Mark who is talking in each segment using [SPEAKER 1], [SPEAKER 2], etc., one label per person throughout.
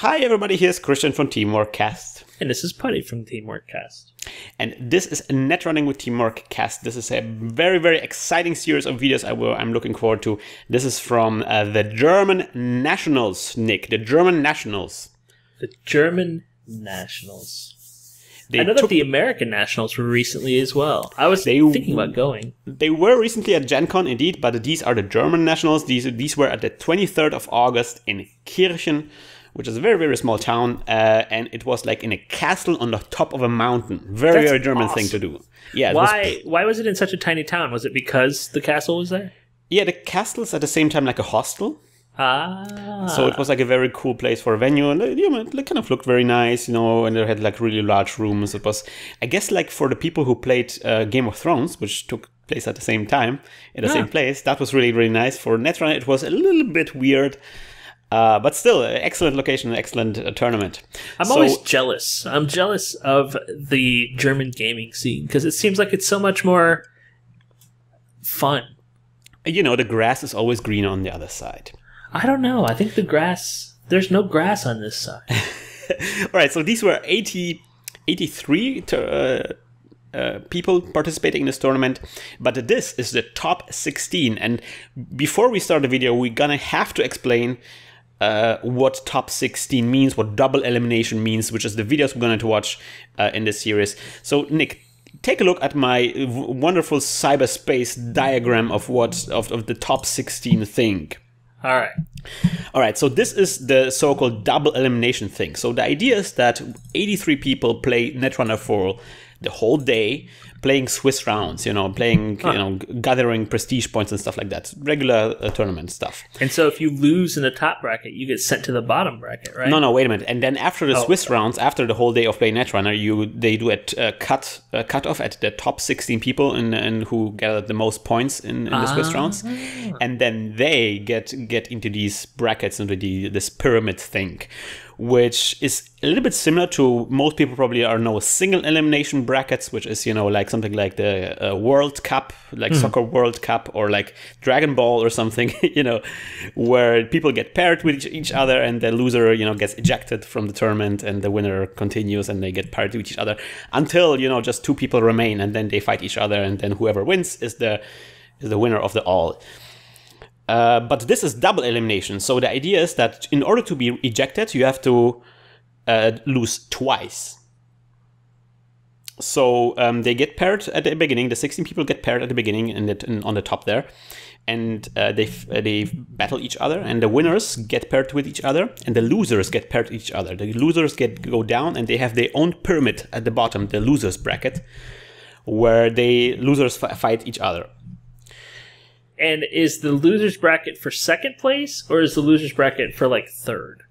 [SPEAKER 1] Hi everybody, here's Krystian from Teamworkcast.
[SPEAKER 2] And this is Putty from Teamworkcast.
[SPEAKER 1] And this is Net Running with Teamworkcast. This is a very, very exciting series of videos I'm looking forward to. This is from the German Nationals, Nick. The German Nationals.
[SPEAKER 2] The German Nationals. I know that the American Nationals were recently as well. I was thinking about going. They
[SPEAKER 1] were recently at Gen Con, indeed, but these are the German Nationals. These were at the 23rd of August in Kirchen, which is a very, very small town, and it was like in a castle on the top of a mountain. Very German awesome thing to do. Yeah.
[SPEAKER 2] Why was it in such a tiny town? Was it because the castle was there?
[SPEAKER 1] Yeah, the castle is at the same time like a hostel.
[SPEAKER 2] Ah.
[SPEAKER 1] So it was like a very cool place for a venue, and it kind of looked very nice, and they had like really large rooms. It was, I guess, like for the people who played Game of Thrones, which took place at the same time in the same place. That was really, really nice. For Netrunner, it was a little bit weird. But still, excellent location, excellent tournament.
[SPEAKER 2] I'm always jealous. I'm jealous of the German gaming scene because it seems like it's so much more fun.
[SPEAKER 1] The grass is always greener on the other side.
[SPEAKER 2] I don't know. I think there's no grass on this side.
[SPEAKER 1] All right, so these were 83 people participating in this tournament, but this is the top 16. And before we start the video, we're gonna have to explain what top 16 means, what double elimination means, which is the videos we're going to watch in this series. So, Nick, take a look at my wonderful cyberspace diagram of of the top 16 thing.
[SPEAKER 2] All
[SPEAKER 1] right, so this is the so-called double elimination thing. So the idea is that 83 people play Netrunner for the whole day, playing Swiss rounds, gathering prestige points and stuff like that. Regular tournament stuff.
[SPEAKER 2] And so if you lose in the top bracket, you get sent to the bottom bracket, right?
[SPEAKER 1] No, wait a minute. And then after the Swiss rounds, after the whole day of playing Netrunner, they do a cut off at the top 16 people and who gathered the most points in the Swiss rounds. And then they get into these brackets, into this pyramid thing, which is a little bit similar to, most people probably know, single elimination brackets, which is, like something like the World Cup, like Soccer World Cup, or like Dragon Ball or something, where people get paired with each other and the loser, gets ejected from the tournament and the winner continues and they get paired with each other until, just two people remain and then they fight each other and then whoever wins is the winner of the all. But this is double elimination. So the idea is that in order to be ejected, you have to lose twice. So they get paired at the beginning. The 16 people get paired at the beginning and on the top there. And they battle each other. And the winners get paired with each other. And the losers get paired with each other. The losers go down and they have their own pyramid at the bottom, the losers bracket, where losers fight each other.
[SPEAKER 2] And is the loser's bracket for second place, or is the loser's bracket for like third?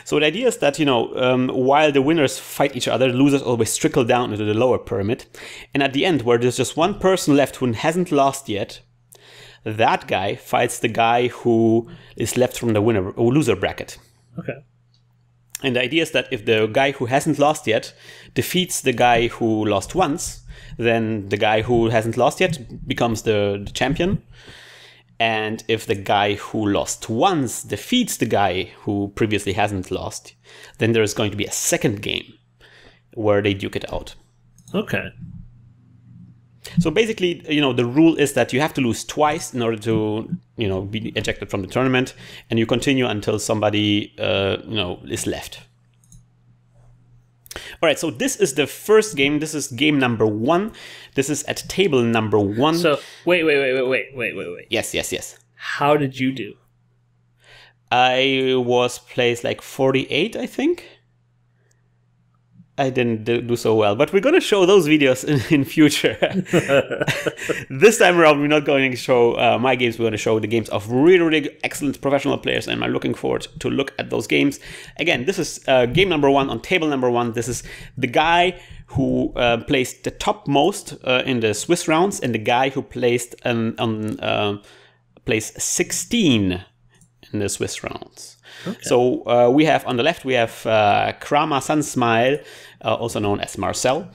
[SPEAKER 1] So the idea is that, while the winners fight each other, the losers always trickle down into the lower pyramid. And at the end, where there's just one person left who hasn't lost yet, that guy fights the guy who is left from the winner or loser bracket.
[SPEAKER 2] Okay.
[SPEAKER 1] And the idea is that if the guy who hasn't lost yet defeats the guy who lost once, then the guy who hasn't lost yet becomes the champion. And if the guy who lost once defeats the guy who previously hasn't lost, then there is going to be a second game where they duke it out.
[SPEAKER 2] Okay.
[SPEAKER 1] So basically, the rule is that you have to lose twice in order to, be ejected from the tournament, and you continue until somebody, is left. All right, so this is the first game. This is game number 1. This is at table number 1.
[SPEAKER 2] So, wait.
[SPEAKER 1] Yes.
[SPEAKER 2] How did you do?
[SPEAKER 1] I was placed like 48, I think. I didn't do so well, but we're going to show those videos in future. This time around, we're not going to show my games. We're going to show the games of really, really excellent professional players, and I'm looking forward to look at those games. Again, this is game number 1 on table number 1. This is the guy who placed the topmost in the Swiss rounds, and the guy who placed place 16 in the Swiss rounds. Okay. So we have on the left, we have Kraarma Sunsmile, also known as Marcel,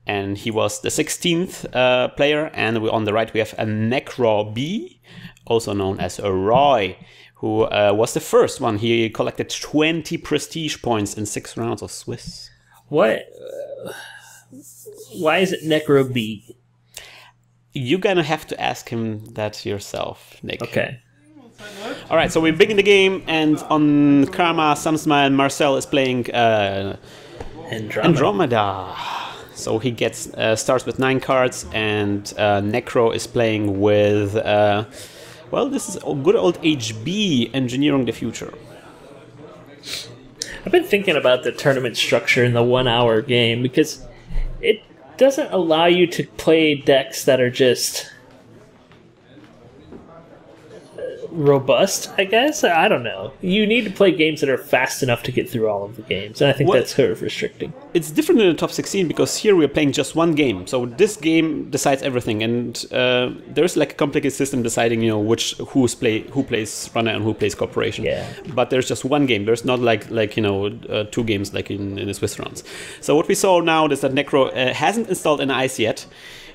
[SPEAKER 1] and he was the 16th player. And on the right, we have a NecroB, also known as Roy, who was the first one. He collected 20 prestige points in 6 rounds of Swiss.
[SPEAKER 2] What? Why is it NecroB?
[SPEAKER 1] You're gonna have to ask him that yourself, Nick.
[SPEAKER 2] Okay.
[SPEAKER 1] All right, so we begin the game, and on Kraarma Sunsmile, Marcel is playing Andromeda. So he gets starts with 9 cards, and Necro is playing with well, this is good old HB, Engineering the Future.
[SPEAKER 2] I've been thinking about the tournament structure in the 1-hour game because it doesn't allow you to play decks that are just robust, I guess. I don't know. You need to play games that are fast enough to get through all of the games, and I think that's sort of restricting.
[SPEAKER 1] It's different in the top 16 because here we're playing just one game. So this game decides everything, and there's like a complicated system deciding, you know, who plays runner and who plays corporation.
[SPEAKER 2] Yeah.
[SPEAKER 1] But there's just one game. There's not like you know 2 games like in the Swiss rounds. So what we saw now is that Necro hasn't installed an ice yet.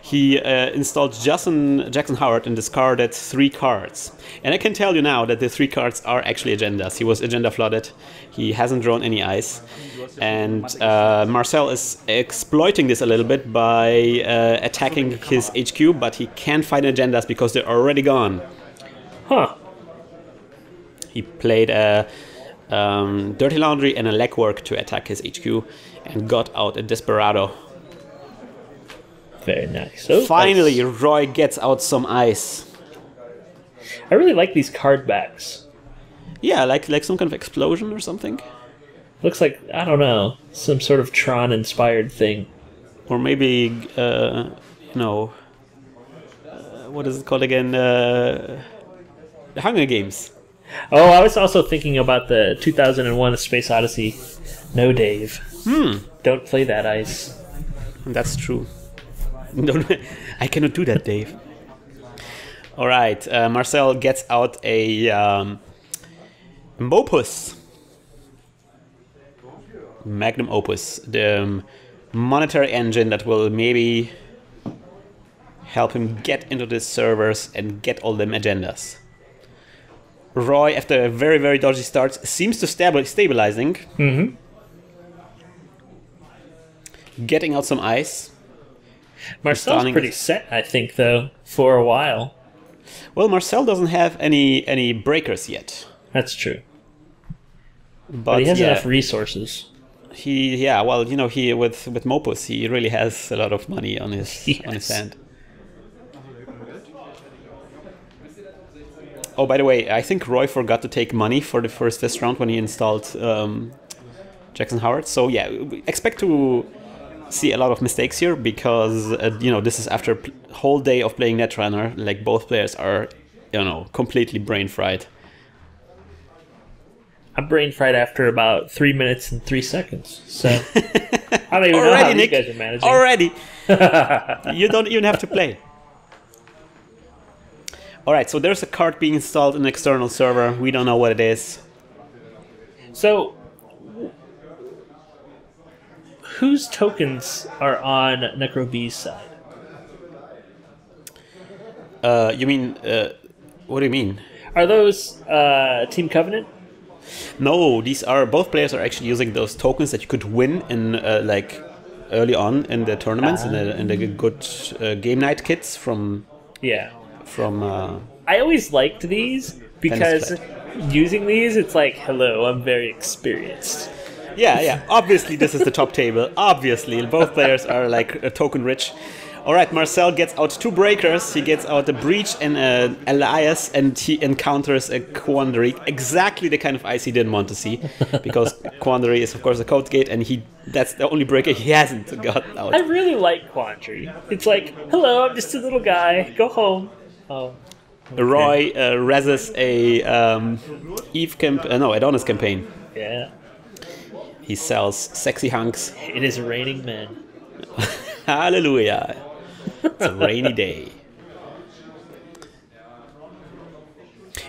[SPEAKER 1] He installed Jackson Howard and discarded 3 cards. And I can tell you now that the 3 cards are actually agendas. He was agenda flooded. He hasn't drawn any ice. And Marcel is exploiting this a little bit by attacking his HQ, but he can't find agendas because they're already gone.
[SPEAKER 2] Huh.
[SPEAKER 1] He played a Dirty Laundry and a Legwork to attack his HQ and got out a Desperado.
[SPEAKER 2] Very nice. Oh,
[SPEAKER 1] finally, Roy gets out some ice.
[SPEAKER 2] I really like these card backs.
[SPEAKER 1] Yeah, like some kind of explosion or something.
[SPEAKER 2] Looks like, I don't know, some sort of Tron-inspired thing.
[SPEAKER 1] Or maybe, you know, what is it called again? The Hunger Games.
[SPEAKER 2] Oh, I was also thinking about the 2001 A Space Odyssey. No, Dave. Don't play that ice.
[SPEAKER 1] That's true. I cannot do that, Dave. All right, Marcel gets out a Opus. Magnum Opus, the monetary engine that will maybe help him get into the servers and get all them agendas. Roy, after a very, very dodgy start, seems to stabilizing.
[SPEAKER 2] Mm-hmm.
[SPEAKER 1] Getting out some ice.
[SPEAKER 2] Marcel's pretty set, I think, though, for a while.
[SPEAKER 1] Well, Marcel doesn't have any breakers yet.
[SPEAKER 2] That's true.
[SPEAKER 1] But
[SPEAKER 2] he has enough resources.
[SPEAKER 1] Well, you know, he with Mopus, he really has a lot of money on his hand. Oh, by the way, I think Roy forgot to take money for the first test round when he installed Jackson Howard. So yeah, expect to see a lot of mistakes here because you know, this is after a whole day of playing Netrunner. Like, both players are, you know, completely brain fried.
[SPEAKER 2] I'm brain fried after about 3 minutes and 3 seconds. So I don't even know how you guys are managing.
[SPEAKER 1] Already, you don't even have to play. All right, so there's a card being installed in an external server. We don't know what it is.
[SPEAKER 2] So, whose tokens are on NecroB's side?
[SPEAKER 1] You mean, what do you mean?
[SPEAKER 2] Are those Team Covenant?
[SPEAKER 1] No, both players are actually using those tokens that you could win in like early on in the tournaments, in the good game night kits from.
[SPEAKER 2] Yeah.
[SPEAKER 1] I
[SPEAKER 2] always liked these because using these, it's like, hello, I'm very experienced.
[SPEAKER 1] Yeah. Obviously, this is the top table. Obviously, both players are like token rich. All right, Marcel gets out 2 breakers. He gets out a Breach and an Elias, and he encounters a Quandary. Exactly the kind of ice he didn't want to see, because Quandary is, of course, a code gate, and that's the only breaker he hasn't got out.
[SPEAKER 2] I really like Quandary. It's like, hello, I'm just a little guy. Go home. Oh. Okay.
[SPEAKER 1] Roy reses a Adonis campaign.
[SPEAKER 2] Yeah.
[SPEAKER 1] He sells sexy hunks.
[SPEAKER 2] It is raining men.
[SPEAKER 1] Hallelujah. It's a rainy day.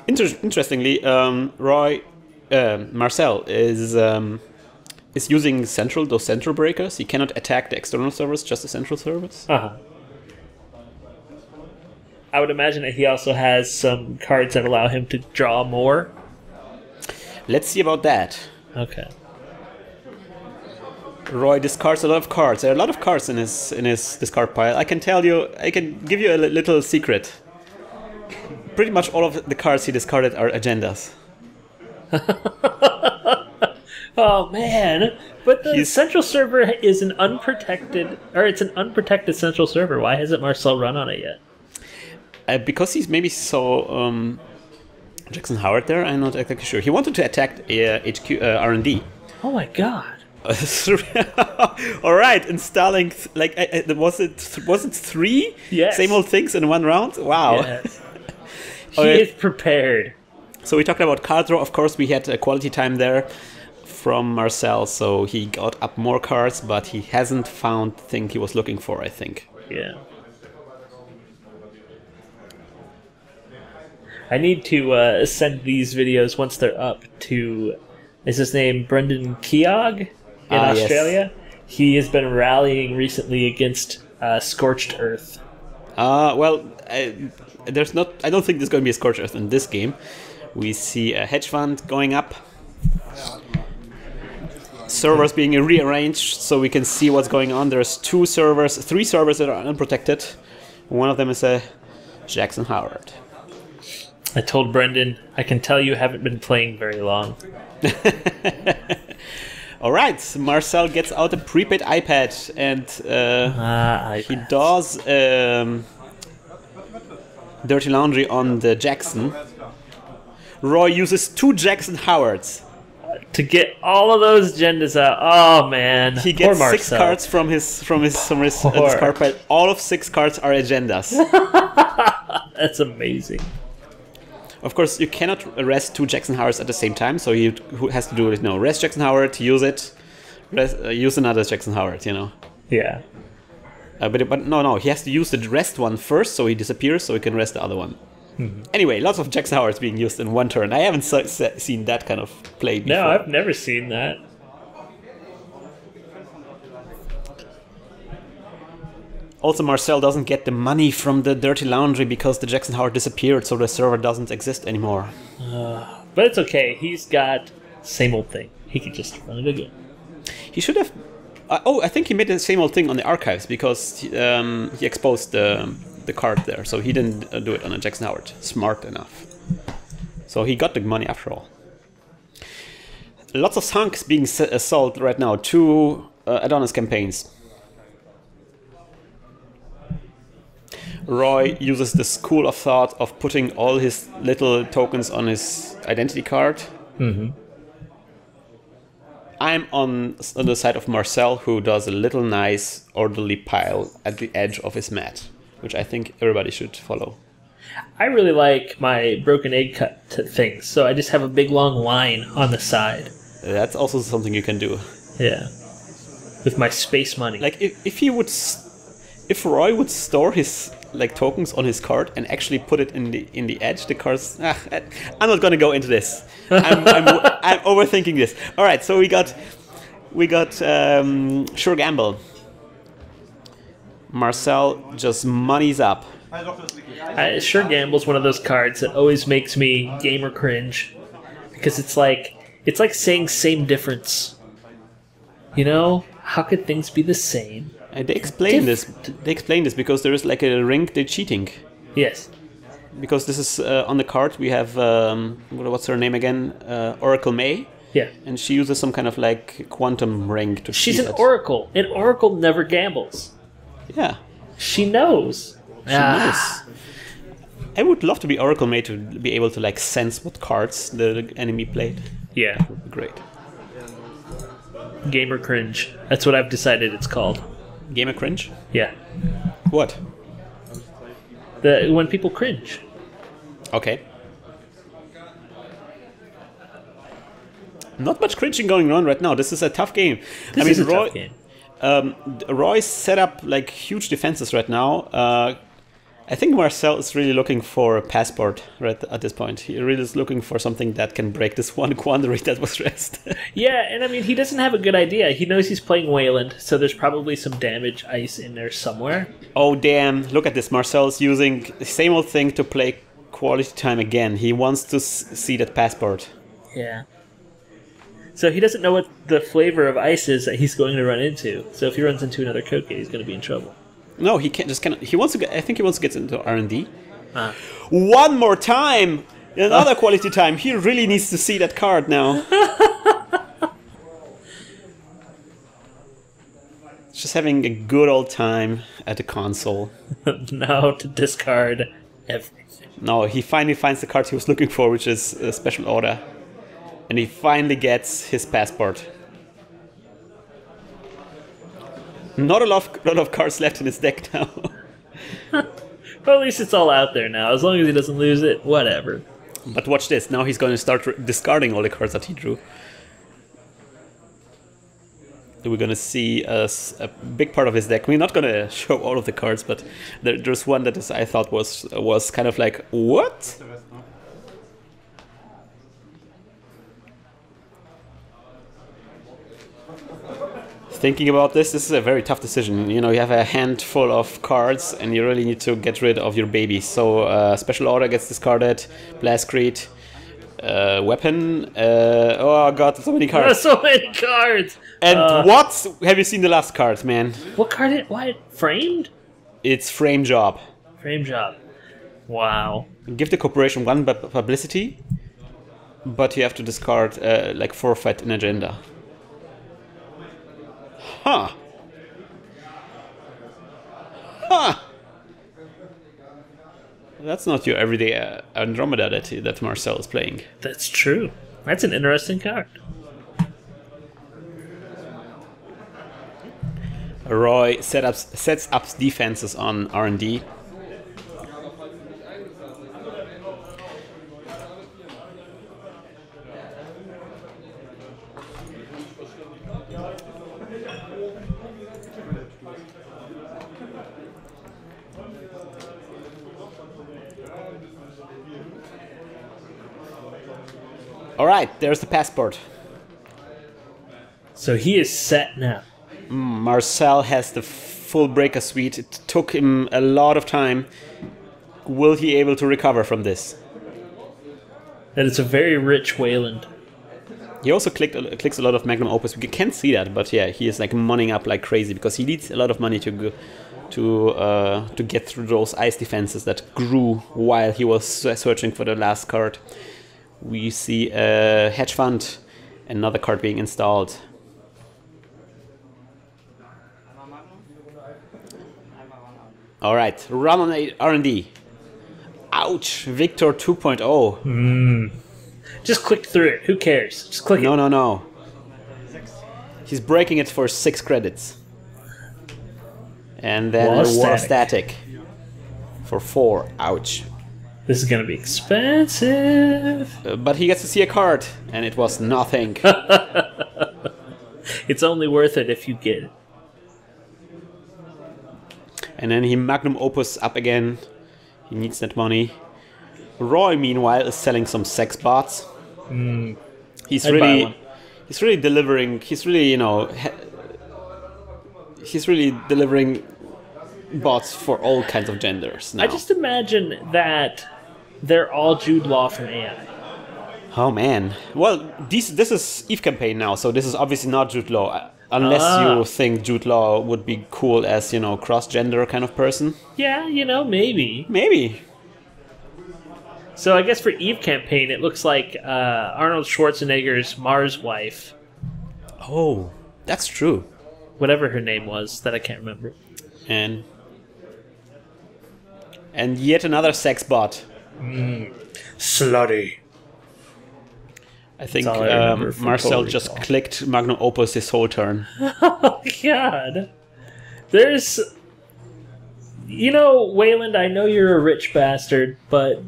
[SPEAKER 1] Interestingly, Marcel is using those central breakers. He cannot attack the external servers, just the central servers.
[SPEAKER 2] I would imagine that he also has some cards that allow him to draw more
[SPEAKER 1] Let's see about that.
[SPEAKER 2] Okay.
[SPEAKER 1] Roy discards a lot of cards. There are a lot of cards in his discard pile. I can give you a little secret. Pretty much all of the cards he discarded are agendas.
[SPEAKER 2] Oh man! But the central server is an unprotected central server. Why hasn't Marcel run on it yet?
[SPEAKER 1] Because he's maybe saw Jackson Howard there. I'm not exactly sure. He wanted to attack HQ R&D.
[SPEAKER 2] Oh my god!
[SPEAKER 1] All right, installing was it 3?
[SPEAKER 2] Yes.
[SPEAKER 1] Same old things in one round. Wow.
[SPEAKER 2] Yes. He is prepared.
[SPEAKER 1] So we talked about card draw. Of course, we had a quality time there from Marcel, so he got up more cards, but he hasn't found the thing he was looking for, I think.
[SPEAKER 2] Yeah. I need to send these videos once they're up to, is his name Brendan Keogh in Australia? Yes. He has been rallying recently against Scorched Earth.
[SPEAKER 1] Well, I don't think there's going to be a Scorched Earth in this game. We see a hedge fund going up. Servers being rearranged so we can see what's going on. There's 3 servers that are unprotected. One of them is a Jackson Howard.
[SPEAKER 2] I told Brendan, I can tell you haven't been playing very long.
[SPEAKER 1] All right, Marcel gets out a prepaid iPad and he does dirty laundry on the Jackson. Roy uses 2 Jackson Howards
[SPEAKER 2] to get all of those agendas out. Oh man,
[SPEAKER 1] he gets 6 cards from his discard pile. All of 6 cards are agendas.
[SPEAKER 2] That's amazing.
[SPEAKER 1] Of course, you cannot rest 2 Jackson Howards at the same time, so he has to do it. No, rest Jackson Howard, use it, use another Jackson Howard.
[SPEAKER 2] Yeah.
[SPEAKER 1] But no, he has to use the rest one first, so he disappears, so he can rest the other one.
[SPEAKER 2] Mm-hmm.
[SPEAKER 1] Anyway, lots of Jackson Howards being used in one turn. I haven't seen that kind of play before.
[SPEAKER 2] No, I've never seen that.
[SPEAKER 1] Also, Marcel doesn't get the money from the dirty laundry because the Jackson Howard disappeared, so the server doesn't exist anymore.
[SPEAKER 2] But it's okay. He's got same old thing. He could just run it again.
[SPEAKER 1] He should have... I think he made the same old thing on the archives because he exposed the card there, so he didn't do it on a Jackson Howard. Smart enough. So he got the money after all. Lots of hunks being sold right now. 2 Adonis campaigns. Roy uses the school of thought of putting all his little tokens on his identity card.
[SPEAKER 2] Mm-hmm.
[SPEAKER 1] I'm on the side of Marcel, who does a little nice orderly pile at the edge of his mat, which I think everybody should follow.
[SPEAKER 2] I really like my broken egg cut things, so I just have a big long line on the side.
[SPEAKER 1] That's also something you can do.
[SPEAKER 2] Yeah, with my space money.
[SPEAKER 1] Like if Roy would store his tokens on his card and actually put it in the edge, the cards. I'm not gonna go into this. I'm overthinking this. All right, so we got Sure Gamble. Marcel just money's up.
[SPEAKER 2] Sure Gamble's one of those cards that always makes me gamer cringe because it's like saying same difference. How could things be the same?
[SPEAKER 1] They explain this. They explain this because there is a ring. They're cheating.
[SPEAKER 2] Yes.
[SPEAKER 1] Because this is on the card. We have what's her name again? Oracle May.
[SPEAKER 2] Yeah.
[SPEAKER 1] And she uses some kind of quantum ring to.
[SPEAKER 2] She's an oracle. An oracle never gambles.
[SPEAKER 1] Yeah.
[SPEAKER 2] She knows.
[SPEAKER 1] She knows. I would love to be Oracle May to be able to sense what cards the enemy played.
[SPEAKER 2] Yeah.
[SPEAKER 1] That would be great.
[SPEAKER 2] Gamer cringe. That's what I've decided it's called.
[SPEAKER 1] Gamer cringe?
[SPEAKER 2] Yeah.
[SPEAKER 1] What?
[SPEAKER 2] When people cringe.
[SPEAKER 1] Okay. Not much cringing going on right now. This is a tough game.
[SPEAKER 2] This is a tough game.
[SPEAKER 1] Roy set up huge defenses right now. I think Marcel is really looking for a passport right at this point. He really is looking for something that can break this one quandary that was raised.
[SPEAKER 2] Yeah, and he doesn't have a good idea. He knows he's playing Wayland, so there's probably some damage ice in there somewhere.
[SPEAKER 1] Oh, damn. Look at this. Marcel's using the same old thing to play quality time again. He wants to see that passport.
[SPEAKER 2] Yeah. So he doesn't know what the flavor of ice is that he's going to run into. So if he runs into another code gate, he's going to be in trouble.
[SPEAKER 1] No, he can't. Just cannot. He wants to get. I think he wants to get into R&D. One more time, another quality time. He really needs to see that card now. Just having a good old time at the console.
[SPEAKER 2] Now to discard everything.
[SPEAKER 1] No, he finally finds the card he was looking for, which is a special order. And he finally gets his passport. Not a lot of cards left in his deck now.
[SPEAKER 2] Well, at least it's all out there now. As long as he doesn't lose it, whatever.
[SPEAKER 1] But watch this. Now he's going to start discarding all the cards that he drew. We're going to see a big part of his deck. We're not going to show all of the cards, but there's one that I thought was kind of like, what? Thinking about this is a very tough decision. You know, you have a handful of cards and you really need to get rid of your baby. So special order gets discarded, Blastcrete, weapon. Oh god, so many cards.
[SPEAKER 2] So many cards.
[SPEAKER 1] And what? Have you seen the last card, man?
[SPEAKER 2] What card? What? Framed?
[SPEAKER 1] It's Frame Job.
[SPEAKER 2] Frame Job. Wow.
[SPEAKER 1] Give the corporation one publicity, but you have to discard, like forfeit an agenda. Huh. Huh. That's not your everyday Andromeda that Marcel is playing.
[SPEAKER 2] That's true. That's an interesting card.
[SPEAKER 1] Roy sets up defenses on R&D. Alright, there's the passport.
[SPEAKER 2] So he is set now.
[SPEAKER 1] Marcel has the full breaker suite. It took him a lot of time. Will he able to recover from this?
[SPEAKER 2] And it's a very rich Wayland.
[SPEAKER 1] He also clicks a lot of Magnum Opus. We can't see that, but yeah, he is like moneying up like crazy because he needs a lot of money to get through those ice defenses that grew while he was searching for the last card. We see a hedge fund, another card being installed. All right, run on R&D. Ouch, Victor 2.0.
[SPEAKER 2] Just click through it. Who cares? Just click it.
[SPEAKER 1] No. He's breaking it for 6 credits. And then War Static for 4. Ouch.
[SPEAKER 2] This is going to be expensive.
[SPEAKER 1] But he gets to see a card, and it was nothing.
[SPEAKER 2] It's only worth it if you get it.
[SPEAKER 1] And then he Magnum Opus up again. He needs that money. Roy, meanwhile, is selling some sex bots. He's really delivering. He's really, you know, he's really delivering bots for all kinds of genders now.
[SPEAKER 2] I just imagine that they're all Jude Law from AI.
[SPEAKER 1] Oh man. Well, this is EVE campaign now, so this is obviously not Jude Law. Unless you think Jude Law would be cool as, you know, cross-gender kind of person.
[SPEAKER 2] Yeah, you know, maybe.
[SPEAKER 1] Maybe.
[SPEAKER 2] So I guess for EVE campaign, it looks like Arnold Schwarzenegger's Mars wife.
[SPEAKER 1] Oh, that's true.
[SPEAKER 2] Whatever her name was, that I can't remember.
[SPEAKER 1] And yet another sex bot.
[SPEAKER 2] Slutty.
[SPEAKER 1] I think Marcel just clicked Magnum Opus this whole turn.
[SPEAKER 2] Oh, God. There's... You know, Wayland, I know you're a rich bastard, but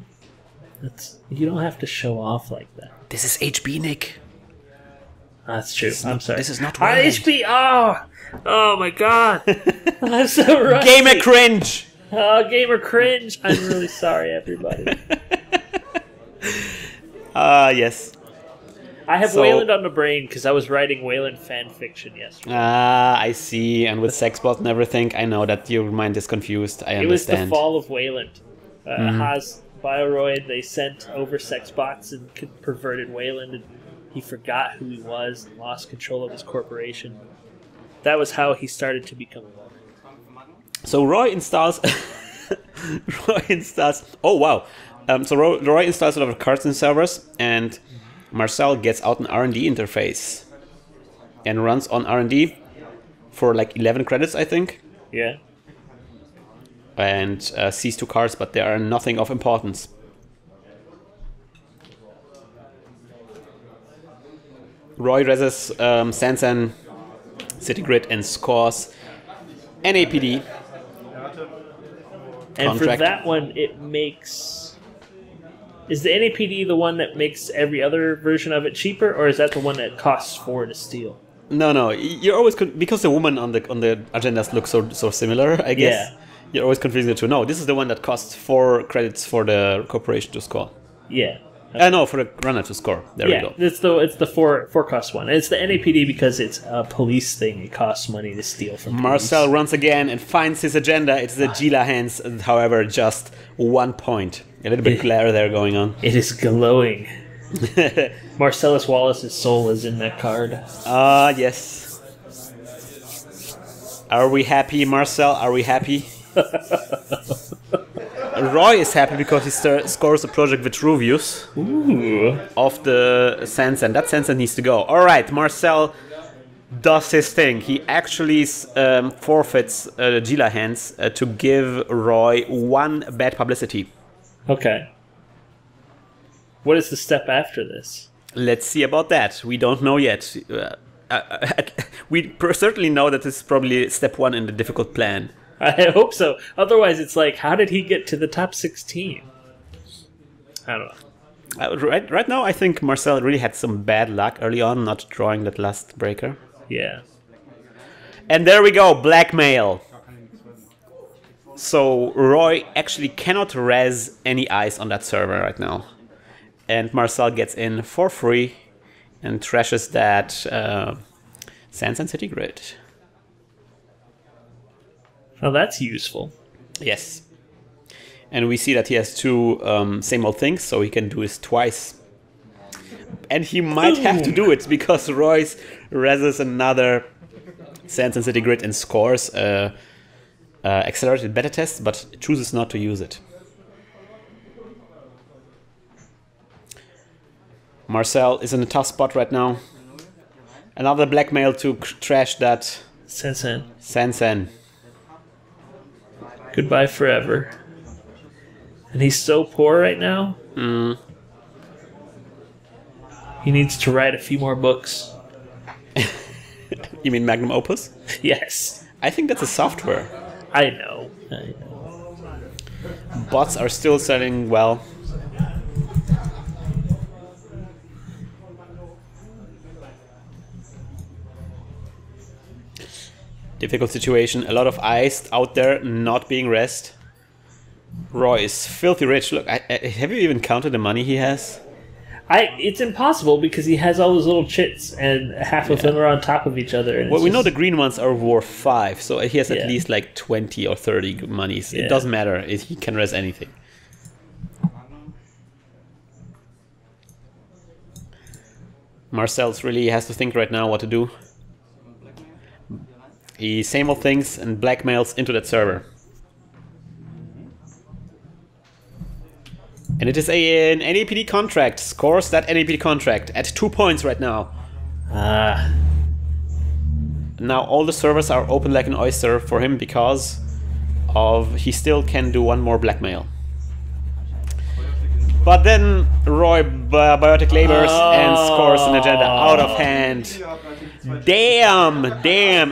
[SPEAKER 2] you don't have to show off like that.
[SPEAKER 1] This is HB, Nick.
[SPEAKER 2] That's true. I'm sorry.
[SPEAKER 1] This is not Wayland.
[SPEAKER 2] HB! Oh, my God. I'm so rusty.
[SPEAKER 1] Gamer cringe!
[SPEAKER 2] Oh, gamer cringe. I'm really sorry, everybody.
[SPEAKER 1] Yes.
[SPEAKER 2] I have Wayland on the brain because I was writing Wayland fan fiction yesterday.
[SPEAKER 1] I see. And with sexbot and everything, I know that your mind is confused. I understand.
[SPEAKER 2] It was the fall of Wayland. Haas Bioroid, they sent over sexbots and perverted Wayland. And he forgot who he was and lost control of his corporation. That was how he started to become a villain.
[SPEAKER 1] So Roy installs... Oh, wow. So Roy installs a lot of cards in servers, and Marcel gets out an R&D interface and runs on R&D for like 11 credits, I think.
[SPEAKER 2] Yeah.
[SPEAKER 1] And sees 2 cards, but they are nothing of importance. Roy reses Sansan, City Grid, and scores NAPD.
[SPEAKER 2] And
[SPEAKER 1] contract.
[SPEAKER 2] for that one, it makes... Is the NAPD the one that makes every other version of it cheaper, or is that the one that costs 4 to steal?
[SPEAKER 1] No. You're always... Because the woman on the agendas look so similar, I guess.
[SPEAKER 2] Yeah.
[SPEAKER 1] You're always confusing the two. No, this is the one that costs 4 credits for the corporation to score.
[SPEAKER 2] Yeah.
[SPEAKER 1] No, for the runner to score. There we go.
[SPEAKER 2] It's the 4 cost one. It's the NAPD because it's a police thing. It costs money to steal from police.
[SPEAKER 1] Marcel runs again and finds his agenda. It's the Gila hands, however, just 1 point. A little bit glare there going on.
[SPEAKER 2] It is glowing. Marcellus Wallace's soul is in that card.
[SPEAKER 1] Yes. Are we happy, Marcel? Are we happy? Roy is happy because he scores a project Vitruvius of the Sansan. That Sansan needs to go. Alright, Marcel does his thing. He actually forfeits Gila hands to give Roy 1 bad publicity.
[SPEAKER 2] Okay. What is the step after this?
[SPEAKER 1] Let's see about that. We don't know yet. We certainly know that this is probably step 1 in the difficult plan.
[SPEAKER 2] I hope so. Otherwise, it's like, how did he get to the top 16? I don't know.
[SPEAKER 1] Right now, I think Marcel really had some bad luck early on, not drawing that last breaker.
[SPEAKER 2] Yeah.
[SPEAKER 1] And there we go, blackmail. So Roy actually cannot res any eyes on that server right now. And Marcel gets in for free and trashes that Sansan City Grid.
[SPEAKER 2] Oh, that's useful.
[SPEAKER 1] Yes. And we see that he has 2 same old things, so he can do this twice. And he might have to do it, because Royce reses another Sansan City Grid and scores accelerated beta test, but chooses not to use it. Marcel is in a tough spot right now. Another blackmail to trash that Sansan.
[SPEAKER 2] Goodbye forever. And he's so poor right now. He needs to write a few more books.
[SPEAKER 1] You mean Magnum Opus?
[SPEAKER 2] Yes.
[SPEAKER 1] I think that's a software.
[SPEAKER 2] I know.
[SPEAKER 1] Bots are still selling well. Difficult situation. A lot of ice out there not being rest. Roy is filthy rich. Look, have you even counted the money he has?
[SPEAKER 2] It's impossible because he has all those little chits and half of them are on top of each other. And
[SPEAKER 1] well, we know the green ones are worth 5, so he has at
[SPEAKER 2] Yeah.
[SPEAKER 1] least like 20 or 30 monies.
[SPEAKER 2] Yeah.
[SPEAKER 1] It doesn't matter. He can res anything. Marcel's really has to think right now what to do. He same old things and blackmails into that server. And it is an NAPD contract. Scores that NAPD contract at 2 points right now. Now all the servers are open like an oyster for him because of he still can do 1 more blackmail. But then Roy biotic labors and scores an agenda out of hand. Damn!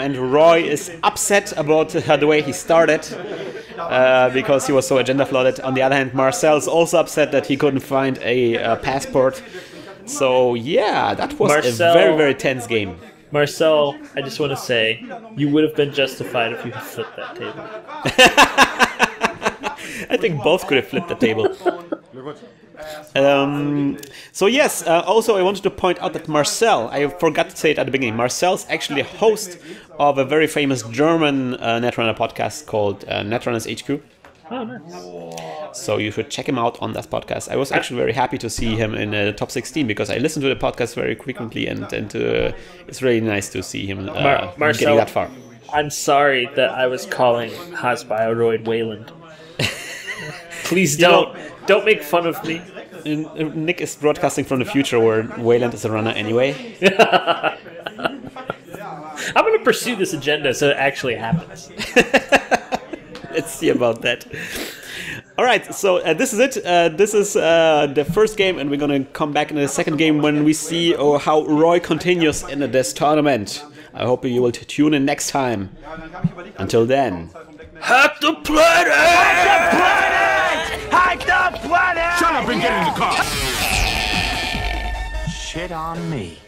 [SPEAKER 1] And Roy is upset about the way he started because he was so agenda flooded. On the other hand, Marcel's also upset that he couldn't find a passport. So yeah, that was a very, very tense game.
[SPEAKER 2] Marcel, I just want to say, you would have been justified if you had flipped that table.
[SPEAKER 1] I think both could have flipped the table. So yes, also I wanted to point out that Marcel, I forgot to say it at the beginning, Marcel's actually a host of a very famous German Netrunner podcast called Netrunners HQ.
[SPEAKER 2] Oh, nice.
[SPEAKER 1] So you should check him out on that podcast. I was actually very happy to see him in the top 16 because I listen to the podcast very frequently, and it's really nice to see him
[SPEAKER 2] Marcel,
[SPEAKER 1] getting that far.
[SPEAKER 2] I'm sorry that I was calling Hasbioroid Wayland. Please don't make fun of me.
[SPEAKER 1] Nick is broadcasting from the future where Wayland is a runner anyway.
[SPEAKER 2] I'm going to pursue this agenda so it actually happens.
[SPEAKER 1] Let's see about that. All right, so this is it. This is the first game, and we're going to come back in the second game when we see how Roy continues in this tournament. I hope you will tune in next time. Until then.
[SPEAKER 3] Hack the planet! Hack the planet! Hack the planet! Shut up and get in the car! Shit on me.